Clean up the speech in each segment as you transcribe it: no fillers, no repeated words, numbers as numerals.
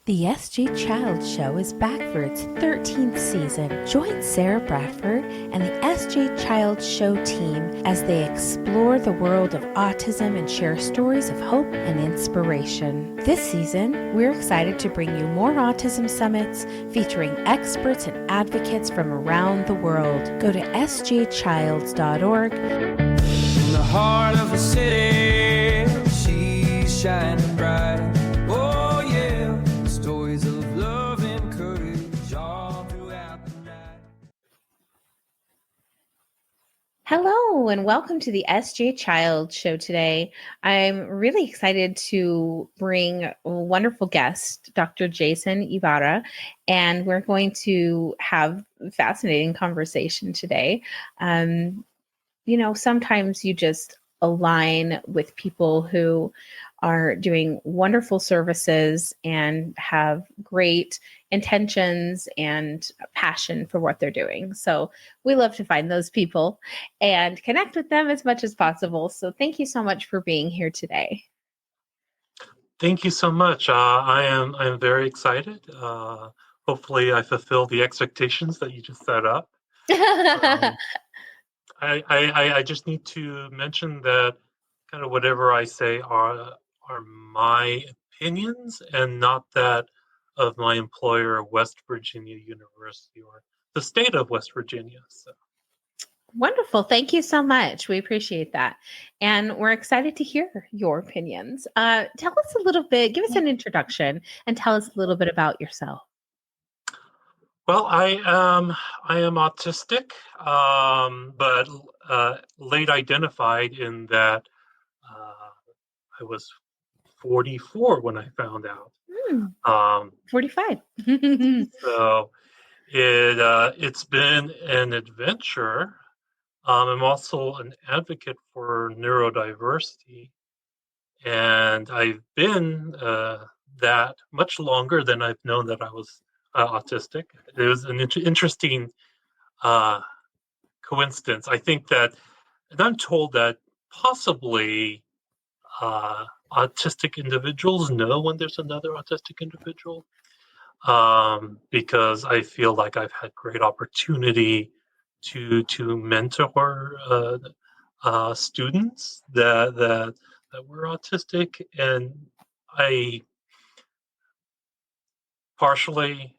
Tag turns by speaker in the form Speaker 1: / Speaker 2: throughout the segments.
Speaker 1: The SG Child Show is back for its 13th season. Join Sarah Bradford and the SG Child Show team as they explore the world of autism and share stories of hope and inspiration. This season, we're excited to bring you more autism summits featuring experts and advocates from around the world. Go to sgchilds.org.
Speaker 2: In the heart of the city, she's shining bright. Oh yeah, stories of love and courage all throughout the night.
Speaker 1: Hello and welcome to the SG Child Show today. I'm really excited to bring a wonderful guest, Dr. Jason Ybarra, and we're going to have a fascinating conversation today. Sometimes you just align with people who are doing wonderful services and have great intentions and passion for what they're doing. So we love to find those people and connect with them as much as possible. So thank you so much for being here today.
Speaker 3: Thank you so much. I am very excited. Hopefully I fulfill the expectations that you just set up. I just need to mention that kind of whatever I say are my opinions and not that of my employer, West Virginia University, or the state of West Virginia. So.
Speaker 1: Wonderful. Thank you so much. We appreciate that. And we're excited to hear your opinions. Tell us a little bit, give us an introduction and tell us a little bit about yourself.
Speaker 3: Well, I am autistic, but late identified in that I was 44 when I found out.
Speaker 1: 45.
Speaker 3: So it's been an adventure. I'm also an advocate for neurodiversity, and I've been that much longer than I've known that I was autistic. It was an interesting coincidence. I think that, and I'm told that possibly autistic individuals know when there's another autistic individual, because I feel like I've had great opportunity to mentor students that were autistic, and I partially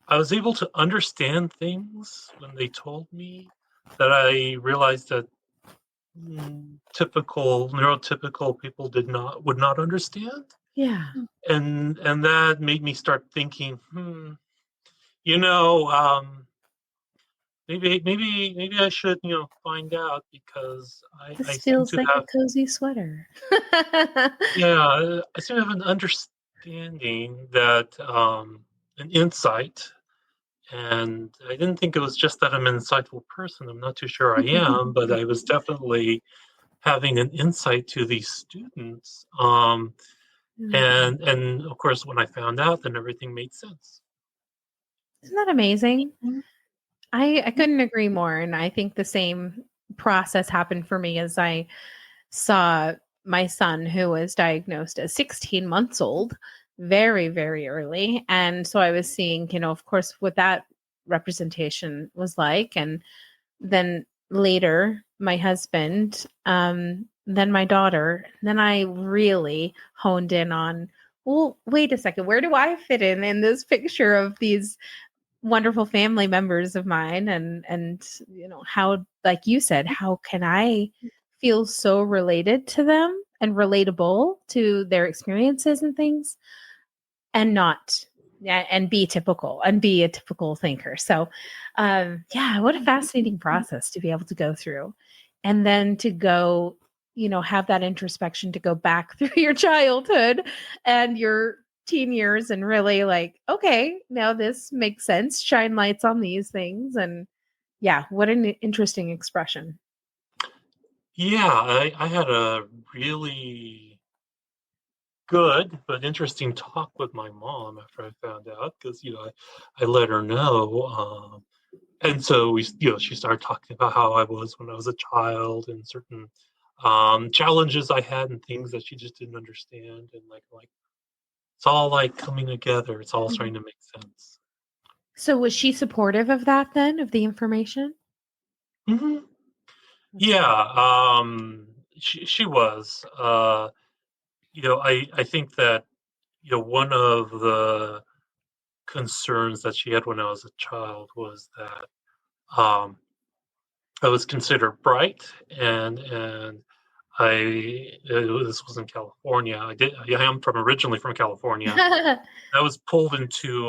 Speaker 3: I was able to understand things when they told me that I realized that neurotypical people would not understand.
Speaker 1: Yeah.
Speaker 3: And that made me start thinking, maybe I should, find out, because I
Speaker 1: This
Speaker 3: seem
Speaker 1: feels
Speaker 3: to
Speaker 1: like
Speaker 3: have,
Speaker 1: a cozy sweater.
Speaker 3: yeah, I seem to have an understanding that, an insight. And I didn't think it was just that I'm an insightful person. I'm not too sure I am, but I was definitely having an insight to these students. And of course, when I found out, then everything made sense.
Speaker 1: Isn't that amazing? I couldn't agree more. And I think the same process happened for me as I saw my son, who was diagnosed as 16 months old, very, very early. And so I was seeing, of course, what that representation was like. And then later, my husband, then my daughter. Then I really honed in on, well, wait a second, where do I fit in this picture of these wonderful family members of mine? And how, like you said, how can I feel so related to them and relatable to their experiences and things, and not and be a typical thinker. So what a fascinating process to be able to go through, and then to go, have that introspection, to go back through your childhood and your teen years and really like, okay, now this makes sense, shine lights on these things. And yeah, what an interesting expression.
Speaker 3: Yeah, I had a really good but interesting talk with my mom after I found out, because I let her know, and so she started talking about how I was when I was a child, and certain challenges I had and things that she just didn't understand, and like it's all like coming together. It's all starting to make sense.
Speaker 1: So was she supportive of that then, of the information?
Speaker 3: Hmm.
Speaker 1: That's
Speaker 3: Yeah,
Speaker 1: good.
Speaker 3: she was. I think that one of the concerns that she had when I was a child was that um, I was considered bright, and this was in California. I am from originally from California. I was pulled into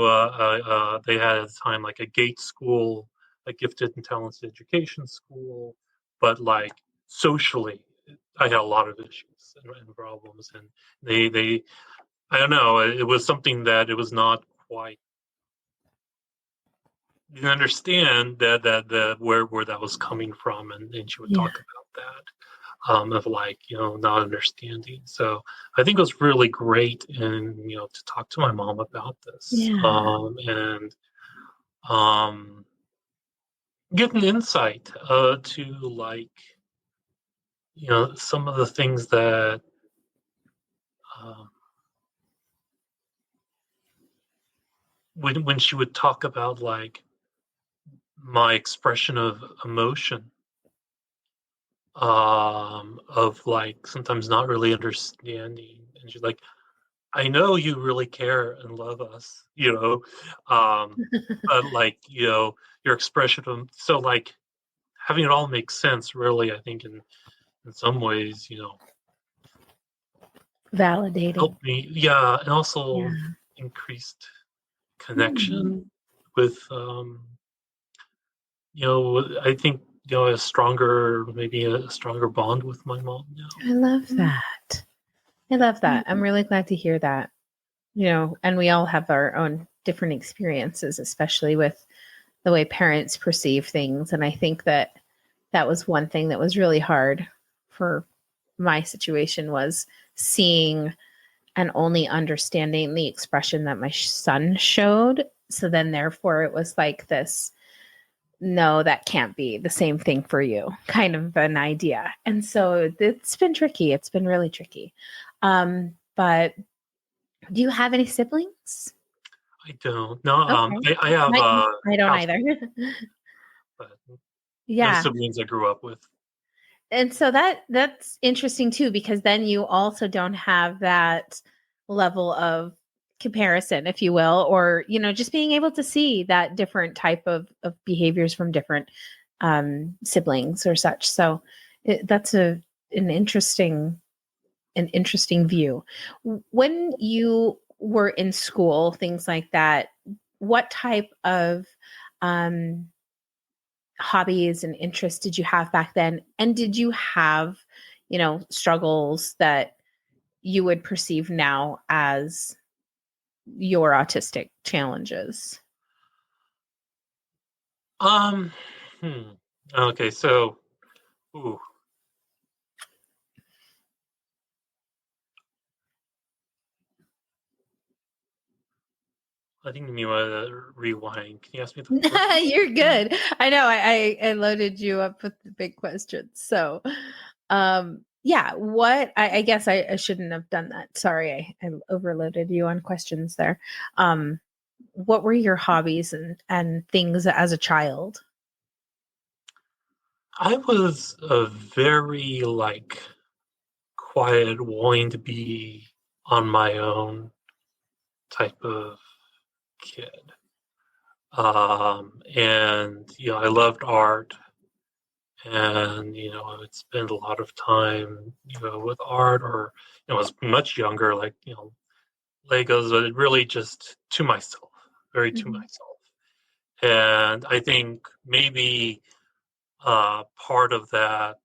Speaker 3: they had at the time like a gate school, a gifted and talented education school, but like socially, I had a lot of issues and problems, and they I don't know, it was something that it was not quite didn't understand that where that was coming from, and she would
Speaker 1: Yeah.
Speaker 3: talk about that of like not understanding. So I think it was really great, and to talk to my mom about this
Speaker 1: Yeah.
Speaker 3: and um, get an insight to like some of the things that um, when she would talk about like my expression of emotion, of like sometimes not really understanding, and she's like, I know you really care and love us, but like, your expression of so like having it all make sense really, I think in some ways,
Speaker 1: Validating.
Speaker 3: helped me, yeah, and also
Speaker 1: Yeah.
Speaker 3: increased
Speaker 1: Hmm.
Speaker 3: connection with I think maybe a stronger bond with my mom now.
Speaker 1: I love that. I love that. I'm really glad to hear that. And we all have our own different experiences, especially with the way parents perceive things. And I think that that was one thing that was really hard for my situation was seeing and only understanding the expression that my son showed. So then therefore it was like this, no, that can't be the same thing for you, kind of an idea. And so it's been tricky. It's been really tricky. But do you have any siblings?
Speaker 3: I don't. No,
Speaker 1: Okay.
Speaker 3: I have
Speaker 1: I don't
Speaker 3: house,
Speaker 1: either.
Speaker 3: but no
Speaker 1: Yeah.
Speaker 3: siblings I grew up with.
Speaker 1: And so that's interesting too, because then you also don't have that level of comparison, if you will, or just being able to see that different type of behaviors from different siblings or such. So that's an interesting view. When you were in school, things like that, what type of um, hobbies and interests did you have back then? And did you have, struggles that you would perceive now as your autistic challenges?
Speaker 3: Um, hmm. Okay, so, ooh, I think you mean rewind. Can you ask me the first one?
Speaker 1: You're good. I know I loaded you up with the big questions. So, yeah, what I guess I shouldn't have done that. Sorry, I overloaded you on questions there. Um, what were your hobbies and things as a child?
Speaker 3: I was a very like quiet, wanting to be on my own type of kid. And I loved art, and I would spend a lot of time, with art, or I was much younger, like Legos, but really just to myself, very to
Speaker 1: Mhm.
Speaker 3: myself. And I think maybe part of that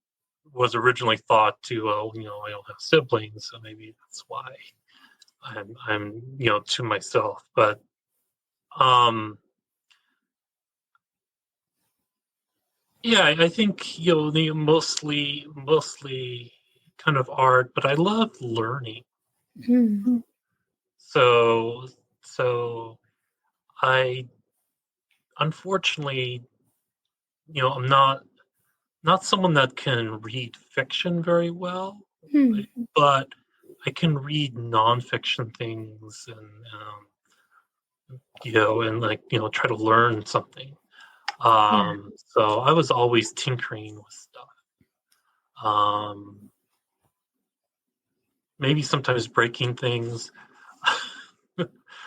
Speaker 3: was originally thought to, I don't have siblings, so maybe that's why I'm to myself. But um, yeah, I think the mostly kind of art, but I love learning.
Speaker 1: Mhm.
Speaker 3: So so I unfortunately, I'm not. not someone that can read fiction very well,
Speaker 1: Hmm.
Speaker 3: like, but I can read nonfiction things and and like try to learn something.
Speaker 1: Yeah.
Speaker 3: So I was always tinkering with stuff. Um, Maybe sometimes breaking things.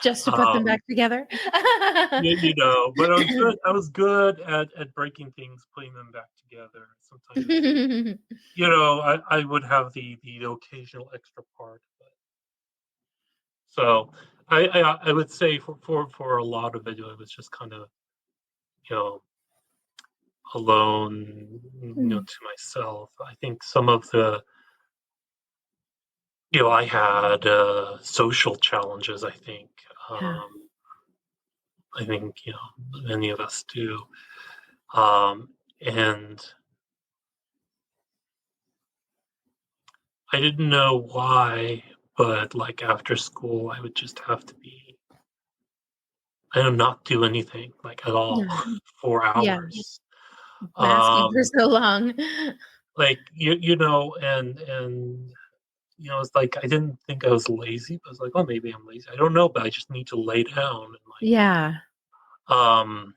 Speaker 1: Just to put them
Speaker 3: um,
Speaker 1: back together.
Speaker 3: but I was good at breaking things, putting them back together. Sometimes, I would have the occasional extra part. But so I would say for a lot of it, it was just kind of you know alone,
Speaker 1: Hmm.
Speaker 3: to myself. I think some of the I had social challenges.
Speaker 1: Yeah.
Speaker 3: Um, I think many of us do, um, and I didn't know why, but like after school, I would just have to I do not do anything like at all
Speaker 1: Yeah.
Speaker 3: for
Speaker 1: Yeah.
Speaker 3: hours.
Speaker 1: Masking for
Speaker 3: Um,
Speaker 1: so long.
Speaker 3: like it's like I didn't think I was lazy, but I was like, oh, maybe I'm lazy. I don't know, but I just need to lay down and
Speaker 1: Yeah.
Speaker 3: um,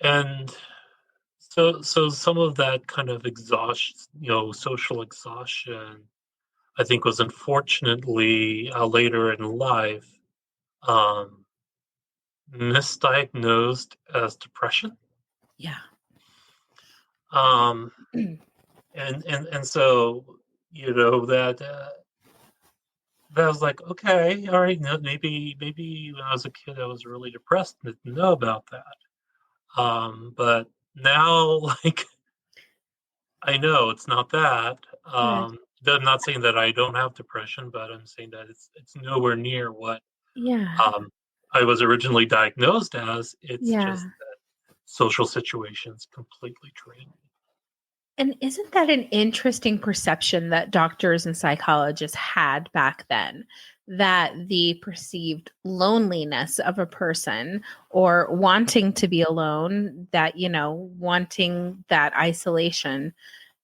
Speaker 3: and so some of that kind of exhaustion, social exhaustion, I think was unfortunately later in life um, misdiagnosed as depression.
Speaker 1: Yeah.
Speaker 3: Um, and so that that was like, okay, all right, no, maybe when I was a kid I was really depressed and didn't know about that. But now like I know it's not that.
Speaker 1: Good.
Speaker 3: I'm not saying that I don't have depression, but I'm saying that it's nowhere near what
Speaker 1: Yeah.
Speaker 3: um, I was originally diagnosed as. It's just
Speaker 1: Yeah.
Speaker 3: that social situations completely drain me.
Speaker 1: And isn't that an interesting perception that doctors and psychologists had back then? That the perceived loneliness of a person or wanting to be alone, that, wanting that isolation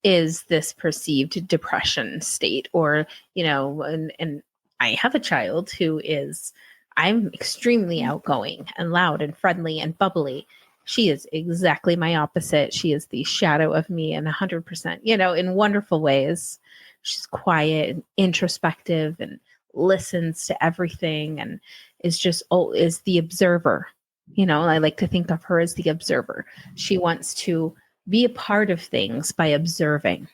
Speaker 1: is this perceived depression state. Or, and I have a child who is, I'm extremely outgoing and loud and friendly and bubbly. She is exactly my opposite. She is the shadow of me, and 100%, in wonderful ways. She's quiet and introspective and listens to everything and is just, is the observer. I like to think of her as the observer. She wants to be a part of things by observing.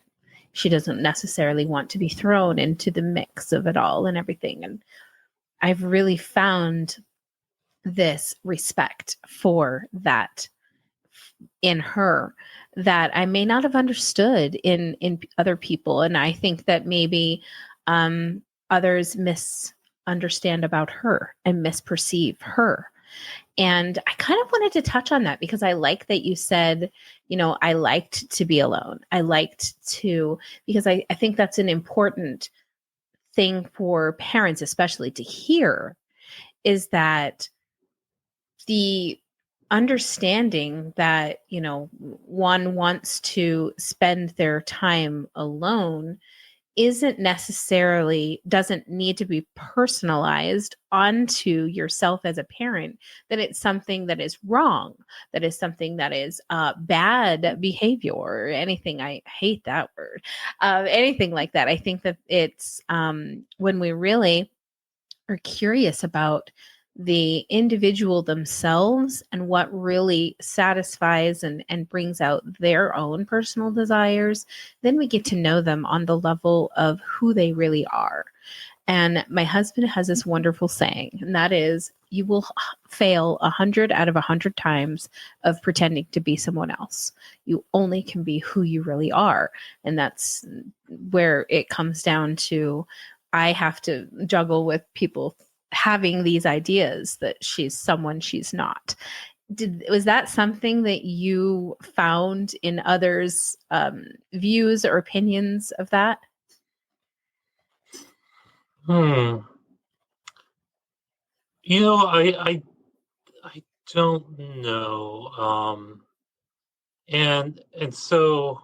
Speaker 1: She doesn't necessarily want to be thrown into the mix of it all and everything. And I've really found this respect for that in her that I may not have understood in other people. And I think that maybe um, others misunderstand about her and misperceive her. And I kind of wanted to touch on that because I like that you said, I liked to be alone. I liked to, because I think that's an important thing for parents, especially to hear, is that the understanding that, one wants to spend their time alone doesn't need to be personalized onto yourself as a parent, that it's something that is wrong, that is something that is bad behavior or anything. I hate that word. Anything like that. I think that it's when we really are curious about the individual themselves and what really satisfies and brings out their own personal desires, then we get to know them on the level of who they really are. And my husband has this wonderful saying, and that is, you will fail 100 out of 100 times of pretending to be someone else. You only can be who you really are. And that's where it comes down to, I have to juggle with people having these ideas that she's someone she's not. Was that something that you found in others' views or opinions of that?
Speaker 3: Hmm. I don't know. and so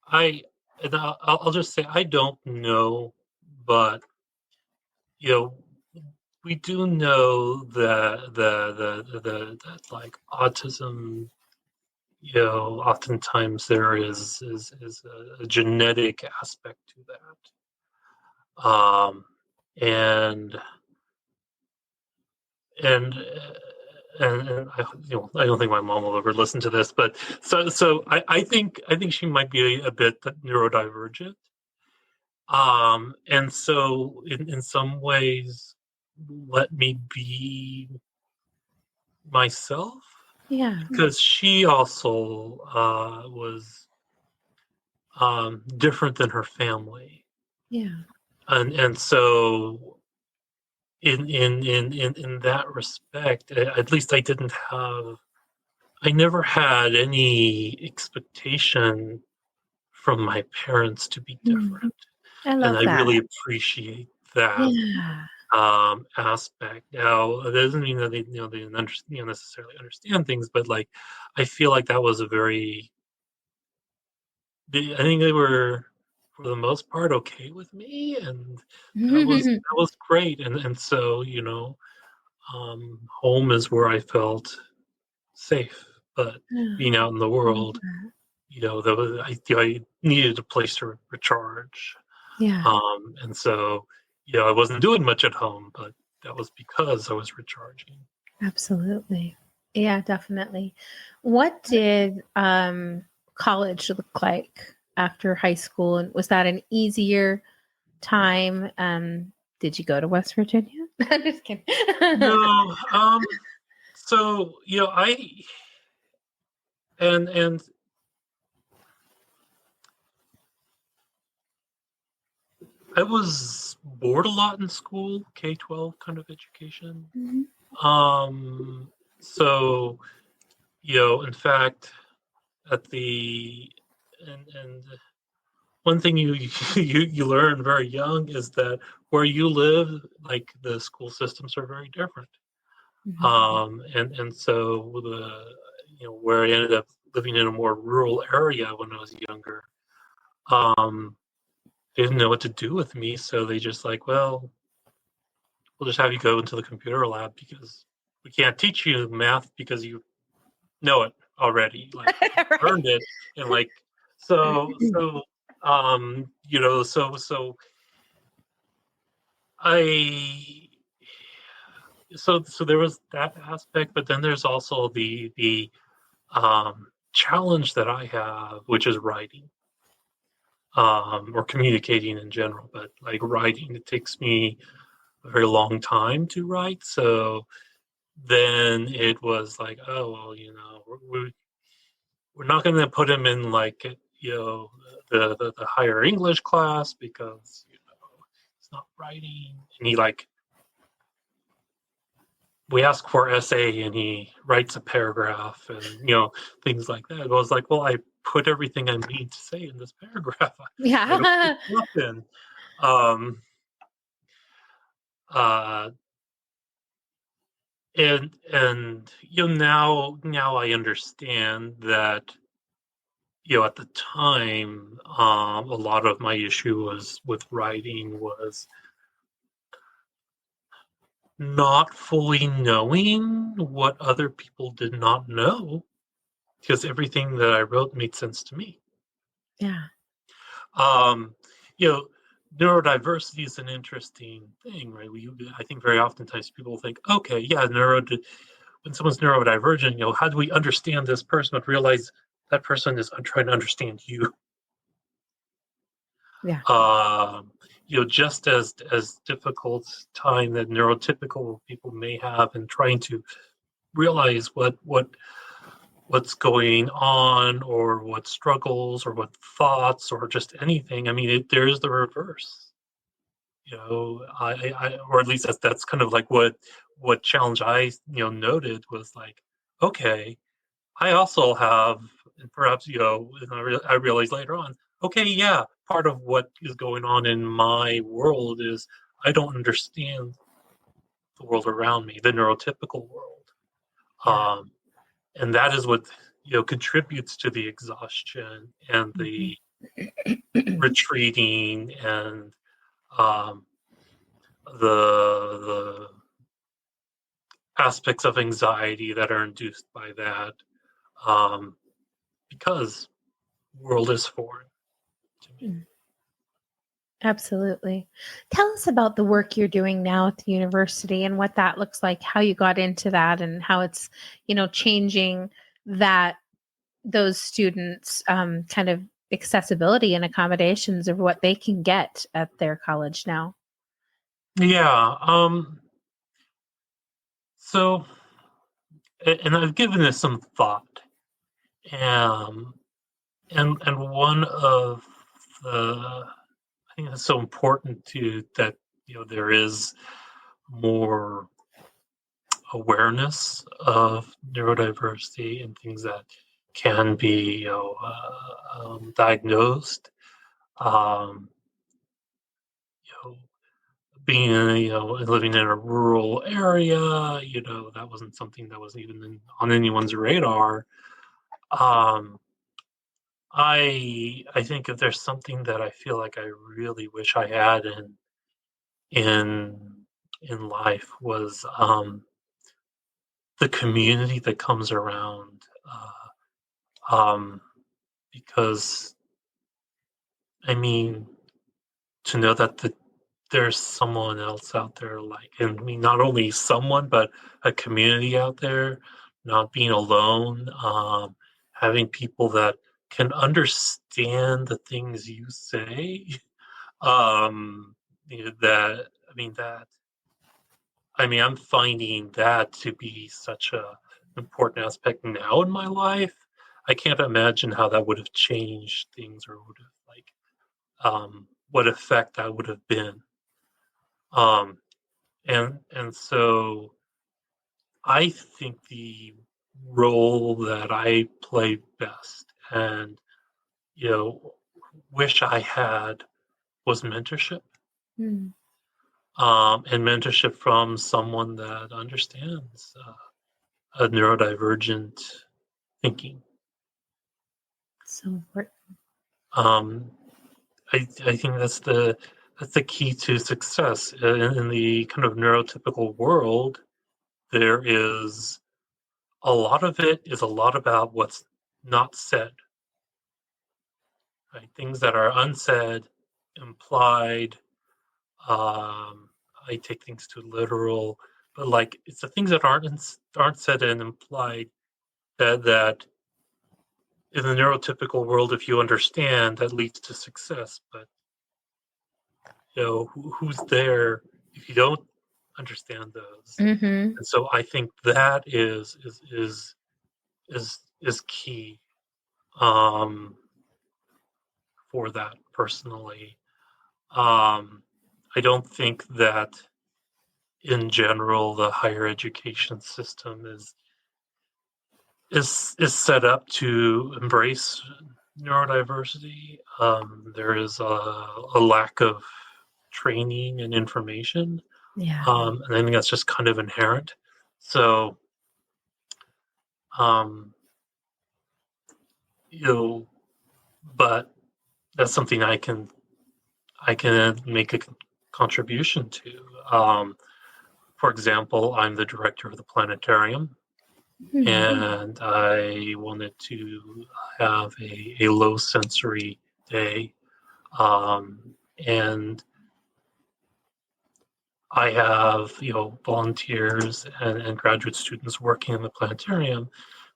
Speaker 3: I'll just say I don't know, but you know, we do know that like autism, oftentimes there is a genetic aspect to that, and and and I don't think my mom will ever listen to this, but I think she might be a bit neurodivergent, and so in some ways, let me be myself,
Speaker 1: Yeah.
Speaker 3: because she also was different than her family,
Speaker 1: Yeah.
Speaker 3: and so in that respect, at least I never had any expectation from my parents to be
Speaker 1: Mm.
Speaker 3: different,
Speaker 1: I
Speaker 3: and
Speaker 1: love
Speaker 3: I
Speaker 1: that.
Speaker 3: really appreciate that
Speaker 1: Yeah.
Speaker 3: aspect. Now, that doesn't mean that they didn't necessarily understand things, but like I feel like that was a very I think they were for the most part okay with me, and that was great. And so home is where I felt safe, but
Speaker 1: Yeah.
Speaker 3: being out in the
Speaker 1: I love
Speaker 3: world,
Speaker 1: that.
Speaker 3: I needed a place to recharge.
Speaker 1: Yeah.
Speaker 3: And so, I wasn't doing much at home, but that was because I was recharging.
Speaker 1: Absolutely. Yeah, definitely. What did college look like after high school? And was that an easier time? Did you go to West Virginia? I'm just kidding.
Speaker 3: No, so and I was bored a lot in school, K-12 kind of education.
Speaker 1: Mhm.
Speaker 3: Um, so in fact, at the and one thing you learn very young is that where you live, like the school systems are very different.
Speaker 1: Mhm.
Speaker 3: And so where I ended up living in a more rural area when I was younger, um, they didn't know what to do with me, so they just like, well, we'll just have you go into the computer lab because we can't teach you math because you know it already. Like you
Speaker 1: Right.
Speaker 3: learned it, and like so so I so there was that aspect, but then there's also the challenge that I have, which is writing, or communicating in general. But like writing, it takes me a very long time to write. So then it was like, oh well, we're not going to put him in like the higher English class because he's not writing, and he like we ask for essay and he writes a paragraph and things like that. I was like, well, I put everything I need to say in this paragraph. I don't
Speaker 1: Yeah.
Speaker 3: make nothing. Um, uh, and now I understand that at the time, a lot of my issue was with writing was not fully knowing what other people did not know, because everything that I wrote made sense to me.
Speaker 1: Yeah.
Speaker 3: Um, you know, Neurodiversity is an interesting thing, right? I think very oftentimes people think, okay, yeah, when someone's neurodivergent, how do we understand this person, but realize that person is trying to understand you.
Speaker 1: Yeah.
Speaker 3: Um, just as difficult time that neurotypical people may have in trying to realize what's going on, or what struggles, or what thoughts, or just anything. I mean, there's the reverse. Or at least that's kind of like what challenge I noted was like, okay, I also have, and perhaps and I realized later on, okay, yeah, part of what is going on in my world is I don't understand the world around me, the neurotypical world,
Speaker 1: Yeah.
Speaker 3: and that is what contributes to the exhaustion and the
Speaker 1: Mhm.
Speaker 3: retreating and um, the aspects of anxiety that are induced by that, um, because world is foreign to me.
Speaker 1: Absolutely. Tell us about the work you're doing now at the university and what that looks like, how you got into that and how it's, changing that those students kind of accessibility and accommodations of what they can get at their college now.
Speaker 3: Yeah. So, and I've given this some thought, um, and one of the I think it's so important to that there is more awareness of neurodiversity and things that can be diagnosed. Um, you know, being living in a rural area, that wasn't something that was even on anyone's radar. Um, I think if there's something that I feel like I really wish I had in in life was the community that comes around, because I mean to know that there's someone else out there, like, and I mean not only someone but a community out there, not being alone, having people that can understand the things you say. That I'm finding that to be such a important aspect now in my life. I can't imagine how that would have changed things or would have what effect that would have been. Um, and so I think the role that I play best and you know wish I had was mentorship.
Speaker 1: Mm,
Speaker 3: And mentorship from someone that understands a neurodivergent thinking.
Speaker 1: so important.
Speaker 3: Um, I think that's the key to success in the kind of neurotypical world. There is a lot of it is a lot about what's not said, right? Things that are unsaid, implied. Um, I take things too literal, but like it's the things that aren't said and implied that in the neurotypical world, if you understand, that leads to success. But who's there if you don't understand those?
Speaker 1: Hmm.
Speaker 3: And so I think that is key, um, for that personally. I don't think that in general the higher education system is set up to embrace neurodiversity. There is a lack of training and information,
Speaker 1: Yeah.
Speaker 3: and I think that's just kind of inherent. So, um, you know, but that's something I can make a contribution to. For example, I'm the director of the planetarium,
Speaker 1: Mhm.
Speaker 3: and I wanted to have a low sensory day. And I have, volunteers and graduate students working in the planetarium.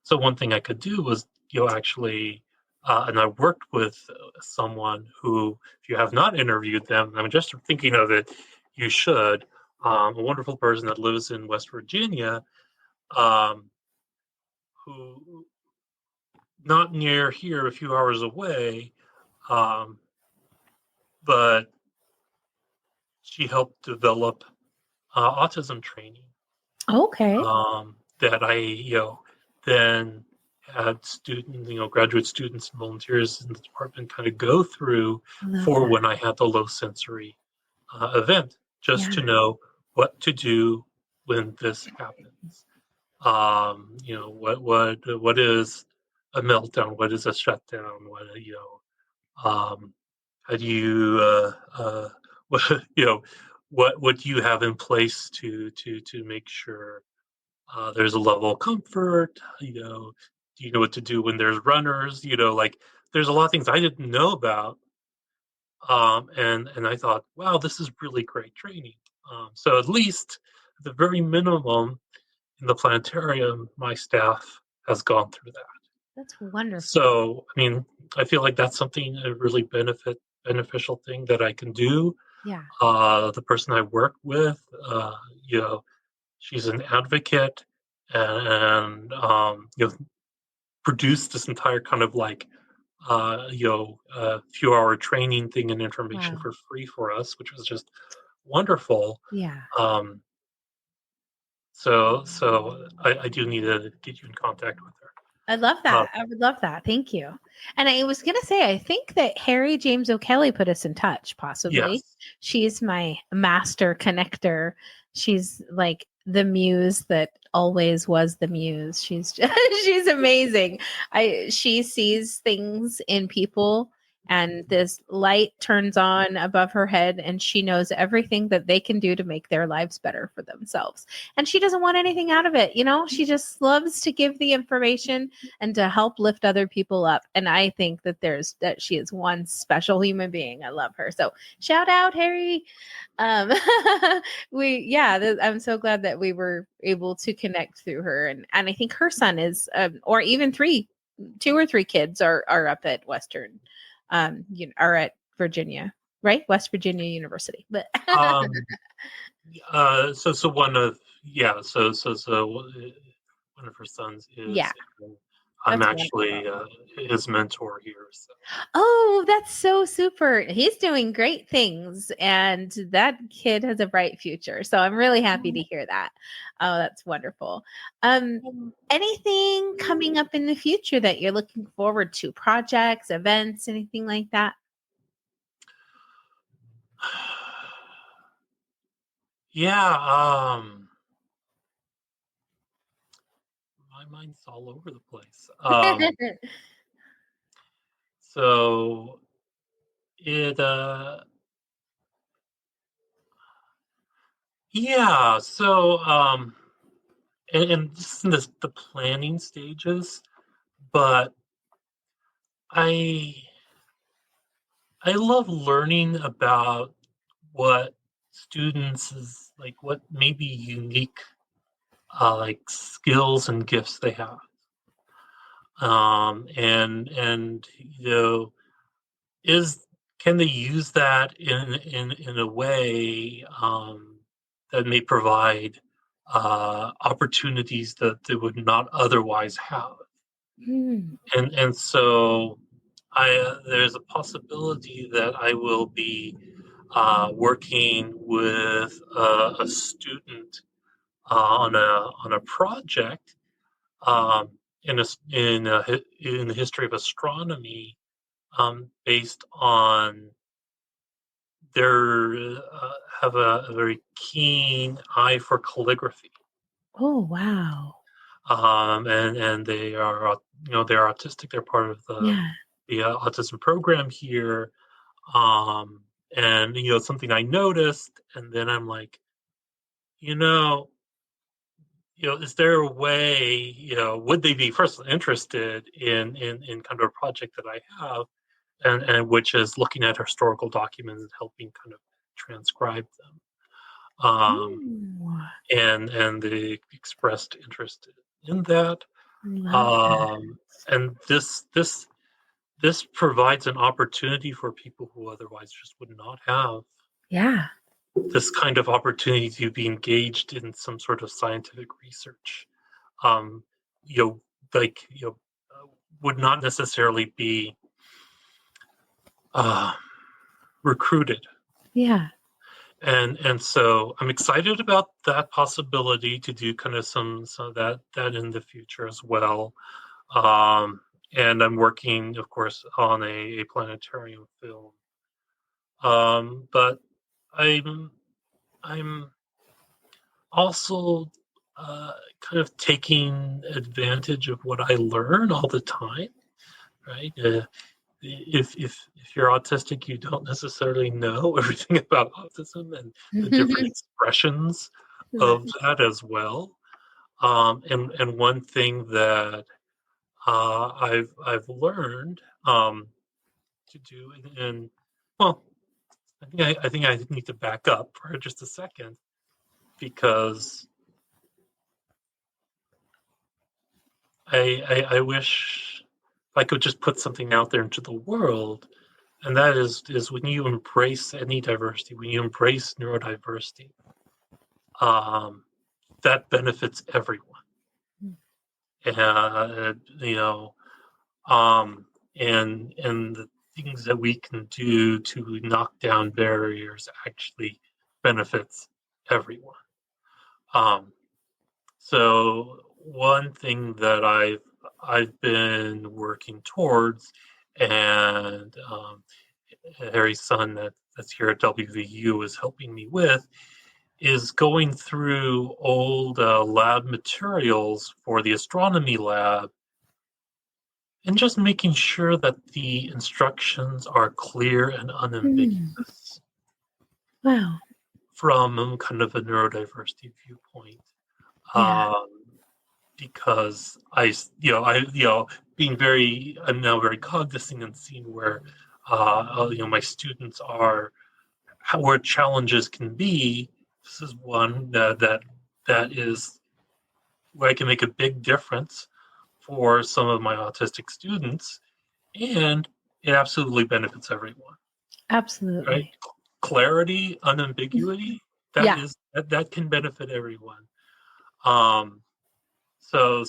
Speaker 3: So one thing I could do was, actually, and I worked with someone who, if you have not interviewed them, I'm just thinking of it, you should. A wonderful person that lives in West Virginia, um, who not near here, a few hours away, um, but she helped develop autism training,
Speaker 1: Okay.
Speaker 3: that I, then had graduate students and volunteers in the department kind of go through
Speaker 1: I love
Speaker 3: for
Speaker 1: that.
Speaker 3: when I had the low sensory event, just
Speaker 1: Yeah.
Speaker 3: to know what to do when this happens. What is a meltdown? What is a shutdown? How do you what what do you have in place to make sure there's a level of comfort? Do you know what to do when there's runners? Like there's a lot of things I didn't know about, and I thought, wow, this is really great training. So at least at the very minimum in the planetarium, my staff has gone through that.
Speaker 1: That's wonderful.
Speaker 3: So I mean, I feel like that's something a really beneficial thing that I can do.
Speaker 1: Yeah.
Speaker 3: The person I work with, you know, she's an advocate and produced this entire kind of like, few hour training thing and information
Speaker 1: Wow.
Speaker 3: for free for us, which was just wonderful.
Speaker 1: Yeah.
Speaker 3: Um, so I do need to get you in contact with her.
Speaker 1: I love
Speaker 3: Uh,
Speaker 1: that. I would love that. Thank you. And I was going to say, I think that Harry James O'Kelly put us in touch, possibly.
Speaker 3: yes.
Speaker 1: She's my master connector. She's like the muse that always was the muse. She's just, she's amazing. She sees things in people and this light turns on above her head and she knows everything that they can do to make their lives better for themselves. And she doesn't want anything out of it, She just loves to give the information and to help lift other people up. And I think that she is one special human being. I love her. So shout out, Harry. Um, I'm so glad that we were able to connect through her. And I think her son is, or even two or three kids are up at Western, are at Virginia, right? West Virginia University. But
Speaker 3: Um, so one of her sons
Speaker 1: yeah,
Speaker 3: is. I'm
Speaker 1: that's
Speaker 3: actually
Speaker 1: wonderful.
Speaker 3: his mentor here. So.
Speaker 1: Oh, that's so super. He's doing great things and that kid has a bright future. So I'm really happy to hear that. Oh, that's wonderful. Anything coming up in the future that you're looking forward to? Projects, events, anything like that?
Speaker 3: Yeah, my mind's all over the place. So it yeah, so and this is in the planning stages, but I I love learning about what students is like, what maybe unique like skills and gifts they have. And is can they use that in a way that may provide opportunities that they would not otherwise have.
Speaker 1: Hmm.
Speaker 3: And so there's a possibility that I will be working with a student on a project um, in the history of astronomy, based on their have a very keen eye for calligraphy,
Speaker 1: Oh, wow.
Speaker 3: and they are they're autistic. They're part of
Speaker 1: Yeah.
Speaker 3: the autism program here, um, and something I noticed, and then I'm like, you know. Is there a way, would they be first interested in kind of a project that I have, and which is looking at historical documents and helping kind of transcribe them,
Speaker 1: Ooh,
Speaker 3: and they expressed interest in that,
Speaker 1: I love that.
Speaker 3: um, and this provides an opportunity for people who otherwise just would not have
Speaker 1: Yeah.
Speaker 3: this kind of opportunity to be engaged in some sort of scientific research. Um, you know, like would not necessarily be uh, recruited.
Speaker 1: Yeah.
Speaker 3: And so I'm excited about that possibility to do kind of some of that in the future as well. Um, and I'm working, of course, on a planetarium film. But I'm I'm also kind of taking advantage of what I learn all the time, right? If you're autistic, you don't necessarily know everything about autism and the different expressions of that as well. And one thing that I've learned to do, and well, I think I need to back up for just a second because I wish I could just put something out there into the world, and that is when you embrace any diversity, when you embrace neurodiversity, um, that benefits everyone. And and the things that we can do to knock down barriers actually benefits everyone. So one thing that I've been working towards, and Harry's son that's here at WVU is helping me with, is going through old lab materials for the astronomy lab and just making sure that the instructions are clear and unambiguous
Speaker 1: Wow.
Speaker 3: from kind of a neurodiversity viewpoint.
Speaker 1: Yeah.
Speaker 3: Because I'm now very cognizant and seeing where, my students are, where challenges can be. This is one that is where I can make a big difference for some of my autistic students, and it absolutely benefits everyone. Right?
Speaker 1: Absolutely.
Speaker 3: Clarity, unambiguity,
Speaker 1: Yeah.
Speaker 3: that can benefit everyone. So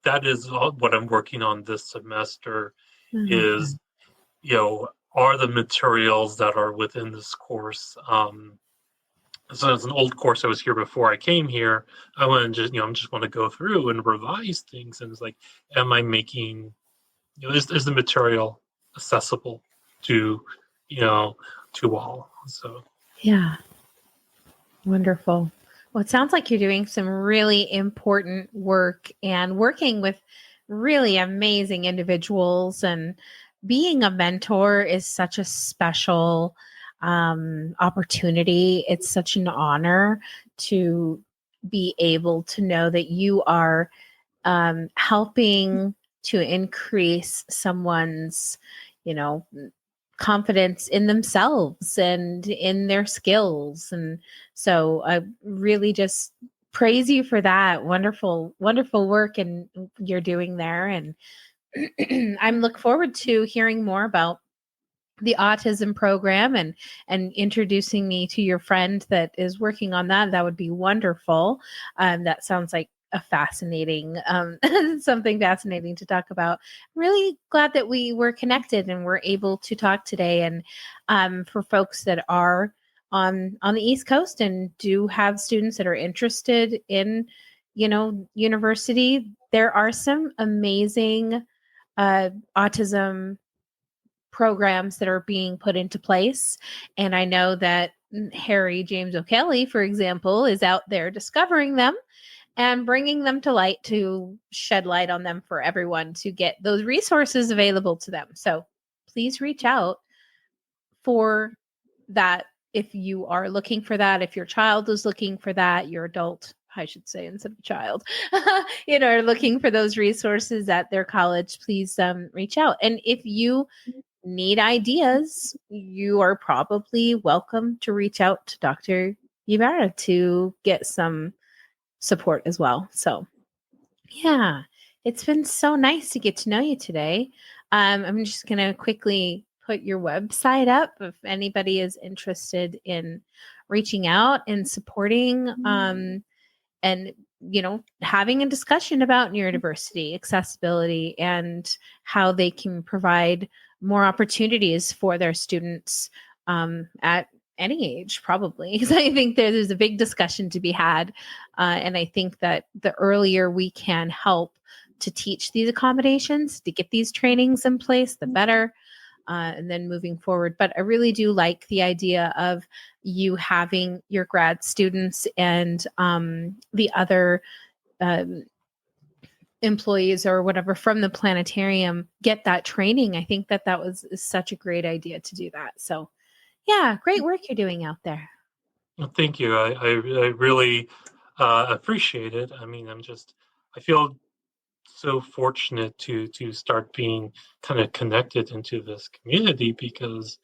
Speaker 3: that is what I'm working on this semester is, are the materials that are within this course. So it's an old course I was here before I came here. I want to just want to go through and revise things, and it's like, am I making, is the material accessible to, to all? So
Speaker 1: Yeah. Wonderful. Well, it sounds like you're doing some really important work and working with really amazing individuals. And being a mentor is such a special opportunity. It's such an honor to be able to know that you are helping to increase someone's, you know, confidence in themselves and in their skills. And so I really just praise you for that wonderful, wonderful work and you're doing there. And I'm look forward to hearing more about the autism program and introducing me to your friend that is working on that. That would be wonderful. That sounds like a fascinating something fascinating to talk about. Really glad that we were connected and we're able to talk today. And for folks that are on the East Coast and do have students that are interested in university, there are some amazing autism programs that are being put into place. And I know that Harry James O'Kelly, for example, is out there discovering them and bringing them to light to shed light on them for everyone to get those resources available to them. So please reach out for that if you are looking for that, if your child is looking for that, your adult, I should say, instead of child, are looking for those resources at their college, please reach out. And if you need ideas, you are probably welcome to reach out to Dr. Ybarra to get some support as well. So, yeah, it's been so nice to get to know you today. I'm just going to quickly put your website up if anybody is interested in reaching out and supporting and having a discussion about neurodiversity, accessibility, and how they can provide more opportunities for their students at any age, probably. Because I think there's a big discussion to be had. And I think that the earlier we can help to teach these accommodations, to get these trainings in place, the better. and then moving forward. But I really do like the idea of you having your grad students and the other employees or whatever from the planetarium get that training. I think that was such a great idea to do that. So yeah, great work you're doing out there.
Speaker 3: Well, thank you. I really appreciate it. I mean, I feel so fortunate to start being kind of connected into this community, because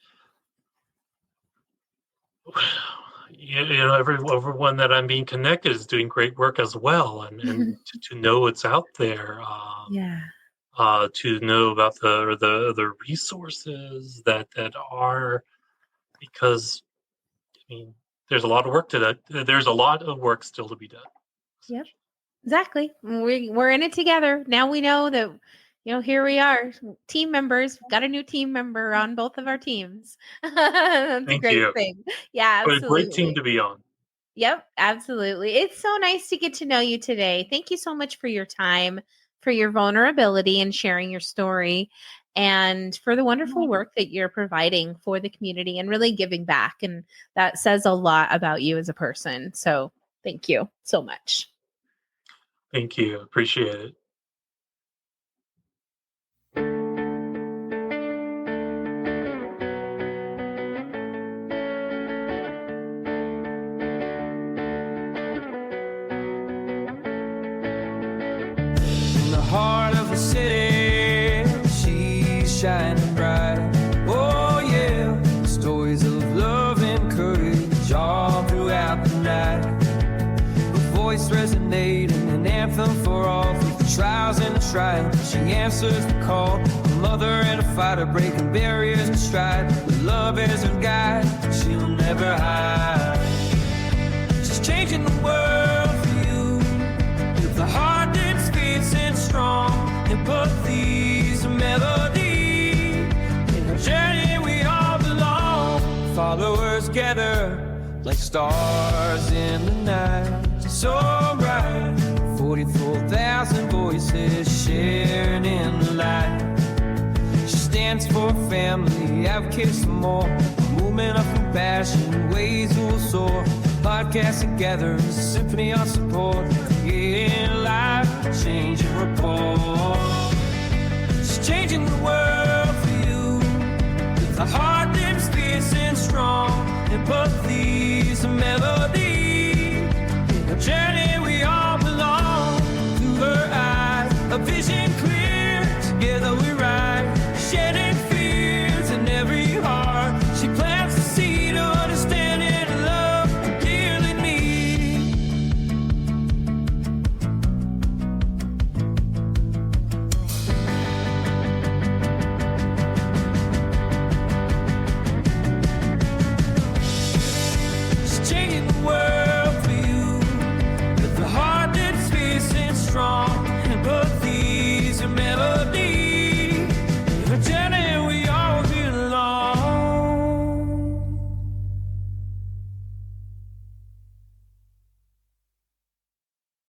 Speaker 3: everyone that I'm being connected is doing great work as well, and to know it's out there,
Speaker 1: Yeah.
Speaker 3: to know about the resources that are, because I mean, there's a lot of work there's a lot of work still to be done.
Speaker 1: Yep. Exactly. We're in it together. Now we know that, here we are, team members. Got a new team member on both of our teams. That's a
Speaker 3: Thank
Speaker 1: great
Speaker 3: you.
Speaker 1: thing. Yeah,
Speaker 3: But a great team
Speaker 1: absolutely.
Speaker 3: to be on.
Speaker 1: Yep, absolutely. It's so nice to get to know you today. Thank you so much for your time, for your vulnerability and sharing your story, and for the wonderful work that you're providing for the community and really giving back. And that says a lot about you as a person. So thank you so much.
Speaker 3: Thank you. Appreciate it.
Speaker 2: In the heart of the city, she's shining bright. Oh yeah, stories of love and courage all throughout the night. Her voice resonating, an anthem for all through the trials and the trials. She answers the call, a mother and a fighter, breaking barriers in stride. With love as her guide, she'll never hide. She's changing the world for you, with a heart that's fierce strong, empathy's a melody. In her journey we all belong. Followers gather like stars in the night, so bright. 44,000 voices sharing in the light. She stands for family, advocates for more, a movement of compassion, ways will soar. Podcast together, a symphony of support, creating life, changing rapport. She's changing the world for you, with a heart that's fierce and strong, empathy's a melody.